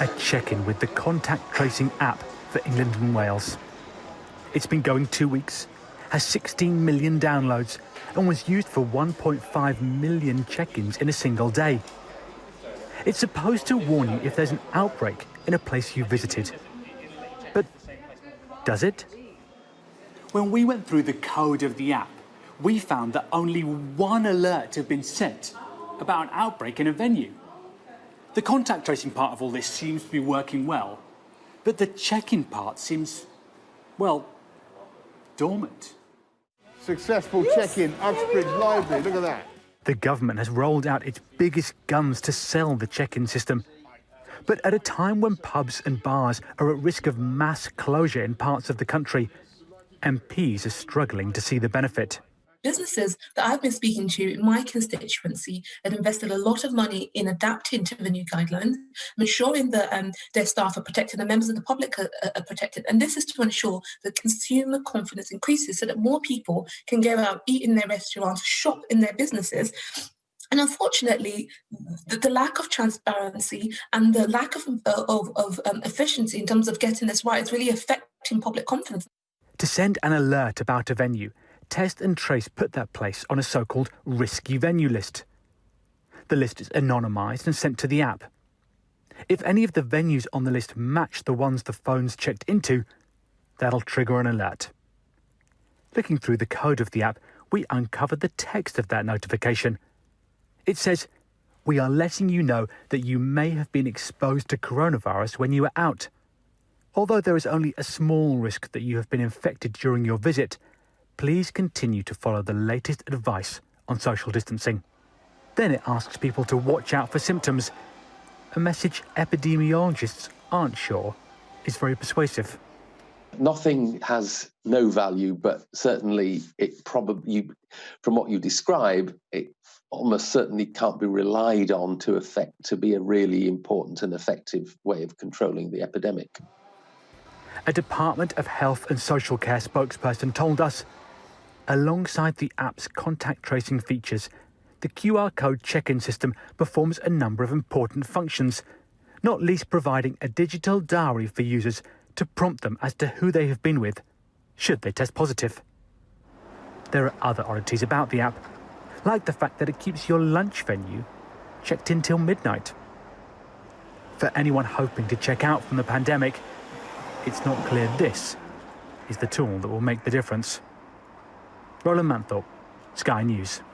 A check-in with the contact tracing app for England and Wales. It's been going 2 weeks, has 16 million downloads, and was used for 1.5 million check-ins in a single day. It's supposed to warn you if there's an outbreak in a place you visited. But does it? When we went through the code of the app, we found that only one alert had been sent about an outbreak in a venue. The contact tracing part of all this seems to be working well, but the check-in part seems, well, dormant. Successful check-in, Uxbridge Library, look at that. The government has rolled out its biggest guns to sell the check-in system. But at a time when pubs and bars are at risk of mass closure in parts of the country, MPs are struggling to see the benefit. Businesses that I've been speaking to in my constituency have invested a lot of money in adapting to the new guidelines, ensuring that their staff are protected and members of the public are protected. And this is to ensure that consumer confidence increases so that more people can go out, eat in their restaurants, shop in their businesses. And unfortunately, the lack of transparency and the lack of efficiency in terms of getting this right is really affecting public confidence. To send an alert about a venue, Test and Trace put that place on a so-called risky venue list. The list is anonymised and sent to the app. If any of the venues on the list match the ones the phone's checked into, that'll trigger an alert. Looking through the code of the app, we uncovered the text of that notification. It says, "We are letting you know that you may have been exposed to coronavirus when you were out. Although there is only a small risk that you have been infected during your visit, please continue to follow the latest advice on social distancing." Then it asks people to watch out for symptoms, a message epidemiologists aren't sure is very persuasive. Nothing has no value, but certainly it probably, from what you describe, it almost certainly can't be relied on to be a really important and effective way of controlling the epidemic. A Department of Health and Social Care spokesperson told us, alongside the app's contact tracing features, the QR code check-in system performs a number of important functions, not least providing a digital diary for users to prompt them as to who they have been with, should they test positive. There are other oddities about the app, like the fact that it keeps your lunch venue checked in till midnight. For anyone hoping to check out from the pandemic, it's not clear this is the tool that will make the difference. Roland Manthorpe, Sky News.